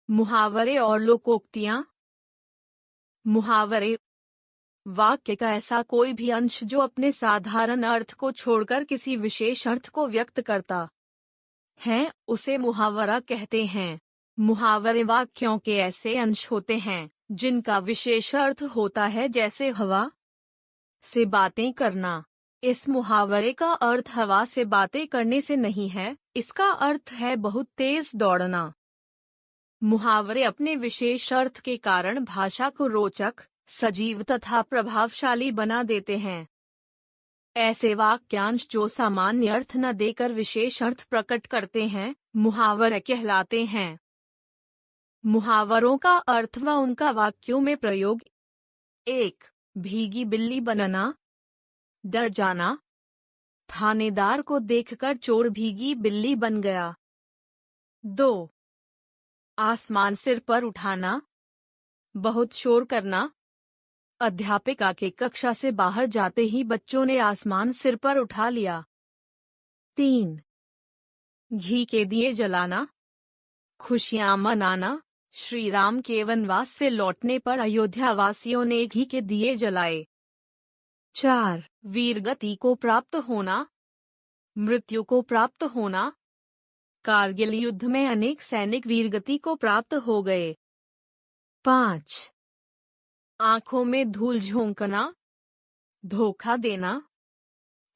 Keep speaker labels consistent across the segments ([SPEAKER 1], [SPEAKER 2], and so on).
[SPEAKER 1] मुहावरे और लोकोक्तियां। मुहावरे वाक्य का ऐसा कोई भी अंश जो अपने साधारण अर्थ को छोड़कर किसी विशेष अर्थ को व्यक्त करता है, उसे मुहावरा कहते हैं। मुहावरे वाक्यों के ऐसे अंश होते हैं जिनका विशेष अर्थ होता है, जैसे हवा से बातें करना। इस मुहावरे का अर्थ हवा से बातें करने से नहीं है, इसका अर्थ है बहुत तेज दौड़ना। मुहावरे अपने विशेष अर्थ के कारण भाषा को रोचक, सजीव तथा प्रभावशाली बना देते हैं। ऐसे वाक्यांश जो सामान्य अर्थ न देकर विशेष अर्थ प्रकट करते हैं, मुहावरे कहलाते हैं। मुहावरों का अर्थ व उनका वाक्यों में प्रयोग। 1. भीगी बिल्ली बनना, डर जाना। थानेदार को देखकर चोर भीगी बिल्ली बन गया। 2. आसमान सिर पर उठाना, बहुत शोर करना। अध्यापिका के कक्षा से बाहर जाते ही बच्चों ने आसमान सिर पर उठा लिया। 3. घी के दिए जलाना, खुशियां मनाना। श्री राम के वनवास से लौटने पर अयोध्या वासियों ने घी के दिए जलाए। 4. वीरगति को प्राप्त होना, मृत्यु को प्राप्त होना। कारगिल युद्ध में अनेक सैनिक वीरगति को प्राप्त हो गए। 5. आंखों में धूल झोंकना, धोखा देना।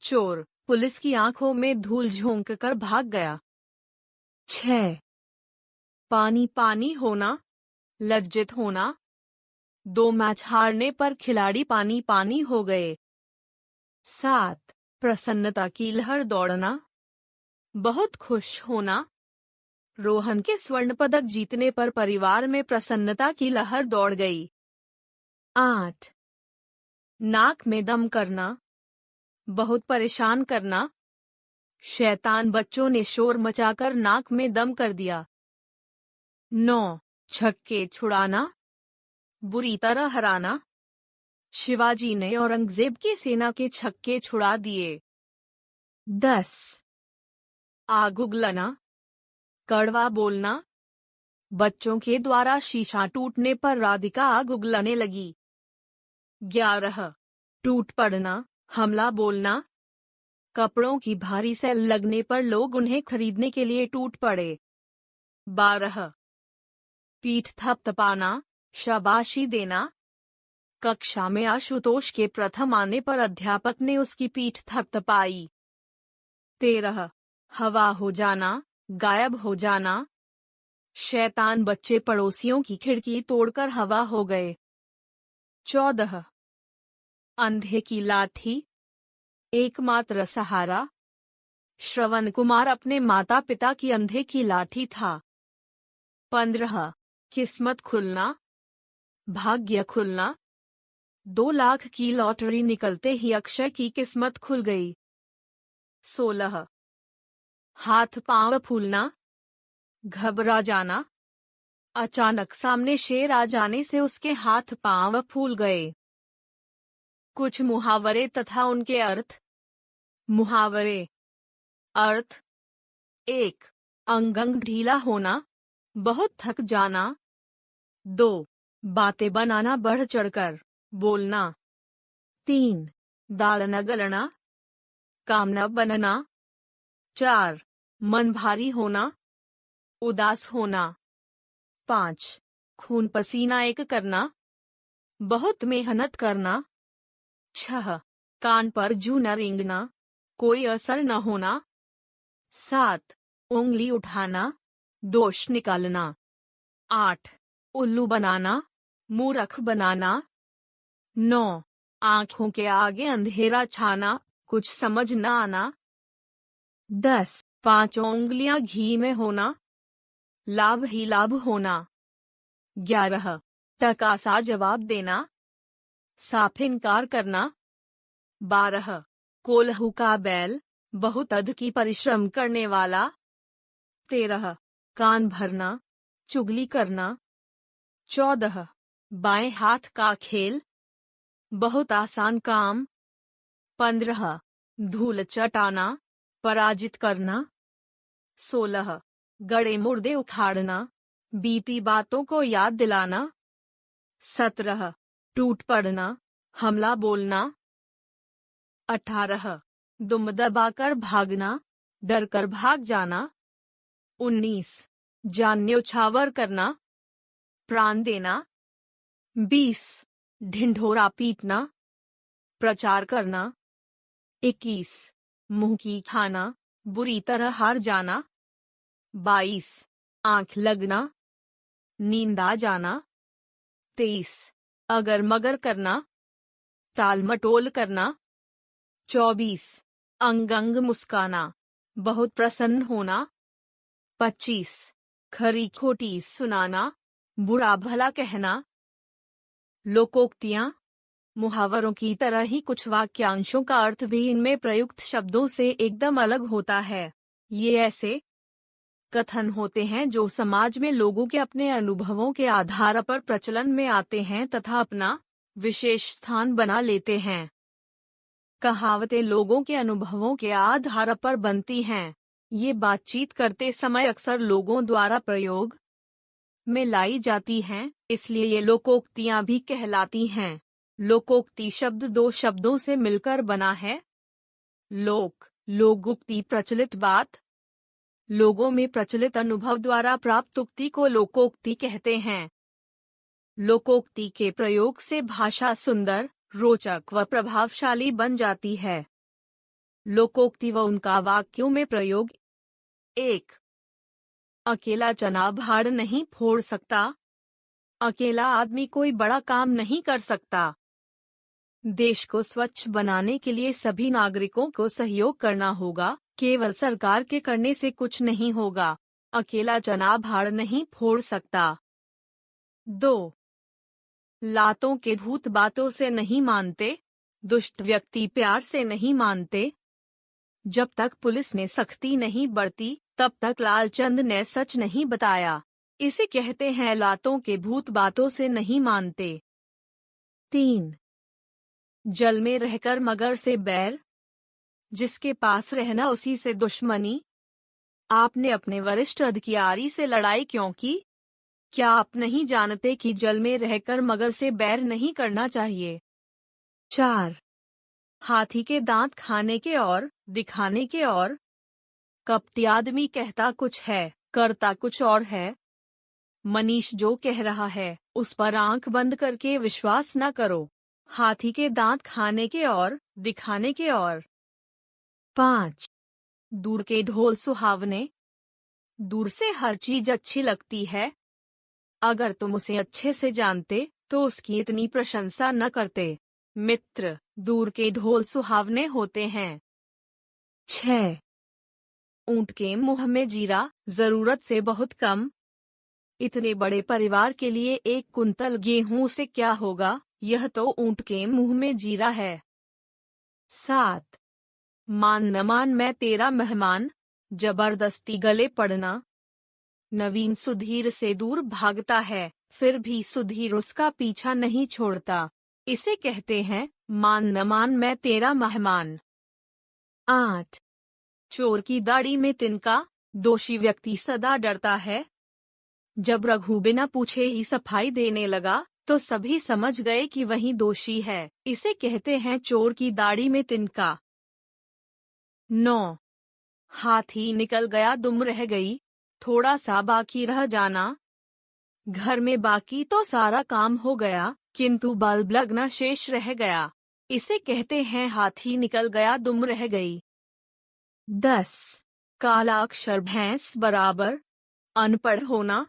[SPEAKER 1] चोर पुलिस की आंखों में धूल झोंक कर भाग गया। 6. पानी पानी होना, लज्जित होना। 2 मैच हारने पर खिलाड़ी पानी पानी हो गए। 7. प्रसन्नता की लहर दौड़ना, बहुत खुश होना। रोहन के स्वर्ण पदक जीतने पर परिवार में प्रसन्नता की लहर दौड़ गई। 8. नाक में दम करना, बहुत परेशान करना। शैतान बच्चों ने शोर मचाकर नाक में दम कर दिया। 9. छक्के छुड़ाना, बुरी तरह हराना। शिवाजी ने औरंगजेब की सेना के छक्के छुड़ा दिए। 10. आग उगलना, कड़वा बोलना। बच्चों के द्वारा शीशा टूटने पर राधिका आग उगलने लगी। 11. टूट पड़ना, हमला बोलना। कपड़ों की भारी सेल लगने पर लोग उन्हें खरीदने के लिए टूट पड़े। 12. पीठ थपथपाना, शाबाशी देना। कक्षा में आशुतोष के प्रथम आने पर अध्यापक ने उसकी पीठ थपथपाई। 13. हवा हो जाना, गायब हो जाना। शैतान बच्चे पड़ोसियों की खिड़की तोड़कर हवा हो गए। 14. अंधे की लाठी, एकमात्र सहारा। श्रवण कुमार अपने माता पिता की अंधे की लाठी था। 15. किस्मत खुलना, भाग्य खुलना। 2 लाख की लॉटरी निकलते ही अक्षय की किस्मत खुल गई। 16. हाथ पांव फूलना, घबरा जाना। अचानक सामने शेर आ जाने से उसके हाथ पांव फूल गए। कुछ मुहावरे तथा उनके अर्थ। मुहावरे। अर्थ। 1. अंग ढीला होना, बहुत थक जाना। 2. बातें बनाना बढ़ चढ़कर बोलना। 3. दाल न गलना, काम न बनना। 4. मन भारी होना, उदास होना। 5. खून पसीना एक करना, बहुत मेहनत करना। 6. कान पर जूं न रेंगना, कोई असर न होना। 7. उंगली उठाना, दोष निकालना। 8. उल्लू बनाना, मूर्ख बनाना। 9. आंखों के आगे अंधेरा छाना, कुछ समझ न आना। 10. 5 उंगलियां घी में होना, लाभ ही लाभ होना। 11. टका सा जवाब देना, साफ इनकार करना। 12. कोल्हू का बैल, बहुत अधिक परिश्रम करने वाला। 13. कान भरना, चुगली करना। 14. बाएं हाथ का खेल, बहुत आसान काम। 15. धूल चटाना, पराजित करना। 16. गड़े मुर्दे उखाड़ना, बीती बातों को याद दिलाना। 17 टूट पड़ना, हमला बोलना। 18 दुम दबाकर भागना, डर कर भाग जाना। 19 जान न्यौछावर करना, प्राण देना। 20 ढिंढोरा पीटना, प्रचार करना। 21 मुंह की खाना, बुरी तरह हार जाना। 22 आंख लगना, नींद आ जाना। 23 अगर मगर करना, टाल मटोल करना। 24 अंग अंग मुस्काना, बहुत प्रसन्न होना। 25 खरी खोटी सुनाना, बुरा भला कहना। लोकोक्तियां, मुहावरों की तरह ही कुछ वाक्यांशों का अर्थ भी इनमें प्रयुक्त शब्दों से एकदम अलग होता है। ये ऐसे कथन होते हैं जो समाज में लोगों के अपने अनुभवों के आधार पर प्रचलन में आते हैं तथा अपना विशेष स्थान बना लेते हैं। कहावतें लोगों के अनुभवों के आधार पर बनती हैं। ये बातचीत करते समय अक्सर लोगों द्वारा प्रयोग में लाई जाती हैं, इसलिए ये लोकोक्तियां भी कहलाती हैं। लोकोक्ति शब्द दो शब्दों से मिलकर बना है। लोकोक्ति प्रचलित बात, लोगों में प्रचलित अनुभव द्वारा प्राप्त उक्ति को लोकोक्ति कहते हैं। लोकोक्ति के प्रयोग से भाषा सुंदर, रोचक व प्रभावशाली बन जाती है। लोकोक्ति व उनका वाक्यों में प्रयोग। 1 अकेला चना भाड़ नहीं फोड़ सकता, अकेला आदमी कोई बड़ा काम नहीं कर सकता। देश को स्वच्छ बनाने के लिए सभी नागरिकों को सहयोग करना होगा, केवल सरकार के करने से कुछ नहीं होगा। अकेला चना भाड़ नहीं फोड़ सकता। 2 लातों के भूत बातों से नहीं मानते, दुष्ट व्यक्ति प्यार से नहीं मानते। जब तक पुलिस ने सख्ती नहीं बरती, तब तक लालचंद ने सच नहीं बताया। इसे कहते हैं लातों के भूत बातों से नहीं मानते। 3 जल में रहकर मगर से बैर, जिसके पास रहना उसी से दुश्मनी। आपने अपने वरिष्ठ अधिकारी से लड़ाई क्यों की? क्या आप नहीं जानते कि जल में रहकर मगर से बैर नहीं करना चाहिए? 4 हाथी के दांत खाने के और दिखाने के और। कपटी आदमी कहता कुछ है, करता कुछ और है। मनीष जो कह रहा है, उस पर आंख बंद करके विश्वास न करो। हाथी के दांत खाने के और दिखाने के और। 5 दूर के ढोल सुहावने, दूर से हर चीज अच्छी लगती है। अगर तुम उसे अच्छे से जानते तो उसकी इतनी प्रशंसा न करते। मित्र, दूर के ढोल सुहावने होते हैं। 6 ऊंट के मुंह में जीरा, जरूरत से बहुत कम। इतने बड़े परिवार के लिए 1 कुंतल गेहूं से क्या होगा, यह तो ऊंट के मुंह में जीरा है। 7 मान न मान मैं तेरा मेहमान, जबरदस्ती गले पड़ना। नवीन सुधीर से दूर भागता है, फिर भी सुधीर उसका पीछा नहीं छोड़ता। इसे कहते हैं मान न मान मैं तेरा मेहमान। 8 चोर की दाढ़ी में तिनका, दोषी व्यक्ति सदा डरता है। जब रघु बिना पूछे ही सफाई देने लगा तो सभी समझ गए कि वही दोषी है। इसे कहते हैं चोर की दाढ़ी में तिनका। 9 हाथी निकल गया दुम रह गई, थोड़ा सा बाकी रह जाना। घर में बाकी तो सारा काम हो गया, किंतु बल्ब लगना शेष रह गया। इसे कहते हैं हाथी निकल गया दुम रह गई। 10 काला अक्षर भैंस बराबर, अनपढ़ होना।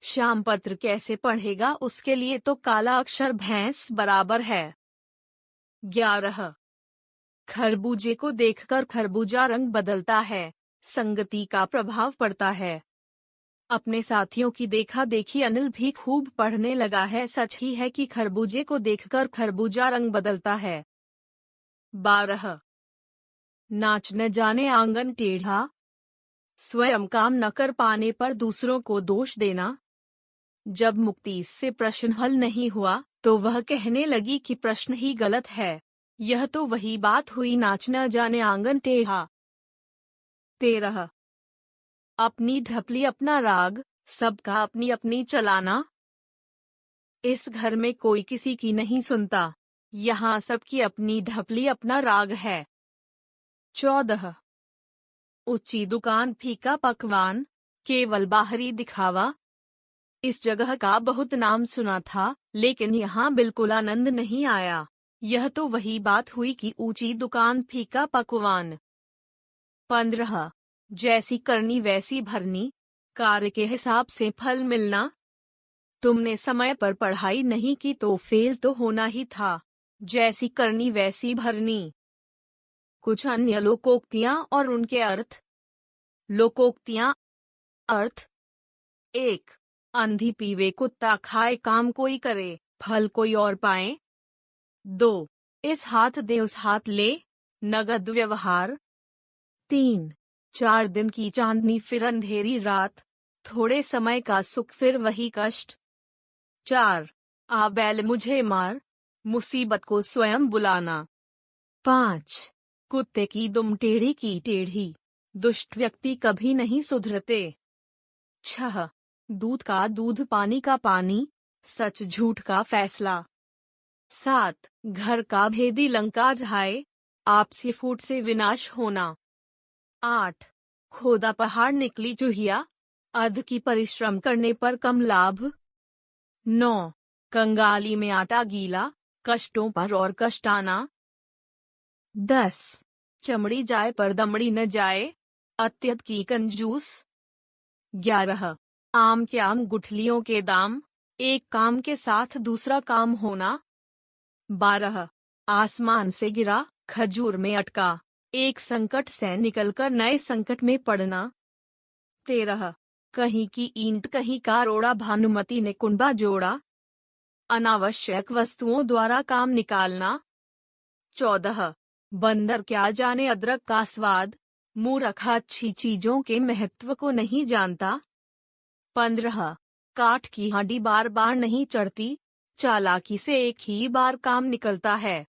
[SPEAKER 1] श्याम पत्र कैसे पढ़ेगा, उसके लिए तो काला अक्षर भैंस बराबर है। 11 खरबूजे को देखकर खरबूजा रंग बदलता है, संगति का प्रभाव पड़ता है। अपने साथियों की देखा देखी अनिल भी खूब पढ़ने लगा है। सच ही है कि खरबूजे को देखकर खरबूजा रंग बदलता है। 12 नाच न जाने आंगन टेढ़ा, स्वयं काम न कर पाने पर दूसरों को दोष देना। जब मुक्ति से प्रश्न हल नहीं हुआ तो वह कहने लगी कि प्रश्न ही गलत है। यह तो वही बात हुई, नाच न जाने आंगन टेढ़ा। 13 अपनी ढपली अपना राग, सबका अपनी अपनी चलाना। इस घर में कोई किसी की नहीं सुनता, यहाँ सबकी अपनी ढपली अपना राग है। 14 ऊंची दुकान फीका पकवान, केवल बाहरी दिखावा। इस जगह का बहुत नाम सुना था, लेकिन यहाँ बिल्कुल आनंद नहीं आया। यह तो वही बात हुई कि ऊंची दुकान फीका पकवान। 15 जैसी करनी वैसी भरनी, कार्य के हिसाब से फल मिलना। तुमने समय पर पढ़ाई नहीं की तो फेल तो होना ही था। जैसी करनी वैसी भरनी। कुछ अन्य लोकोक्तियां और उनके अर्थ। लोकोक्तियां। अर्थ। 1 अंधी पीवे कुत्ता खाए काम कोई करे, फल कोई और पाए। 2 इस हाथ दे उस हाथ ले, नगद व्यवहार। 3 4 दिन की चांदनी फिर अंधेरी रात, थोड़े समय का सुख फिर वही कष्ट। 4 आ बैल मुझे मार, मुसीबत को स्वयं बुलाना। 5 कुत्ते की दुम टेढ़ी की टेढ़ी, दुष्ट व्यक्ति कभी नहीं सुधरते। 6 दूध का दूध पानी का पानी, सच झूठ का फैसला। 7 घर का भेदी लंका ढाए, आपसी फूट से विनाश होना। 8 खोदा पहाड़ निकली चूहिया, अध की परिश्रम करने पर कम लाभ। 9 कंगाली में आटा गीला, कष्टों पर और कष्ट आना। 10 चमड़ी जाए पर दमड़ी न जाए, अत्यध की कंजूस। 11 आम के आम गुठलियों के दाम, एक काम के साथ दूसरा काम होना। 12 आसमान से गिरा, खजूर में अटका, एक संकट से निकलकर नए संकट में पड़ना। 13 कहीं की ईंट कहीं का रोड़ा, भानुमति ने कुंबा जोड़ा, अनावश्यक वस्तुओं द्वारा काम निकालना। 14 बंदर क्या जाने अदरक का स्वाद, मूर्ख अच्छी चीजों के महत्व को नहीं जानता। 15 काठ की हांडी बार बार नहीं चढ़ती, चालाकी से एक ही बार काम निकलता है।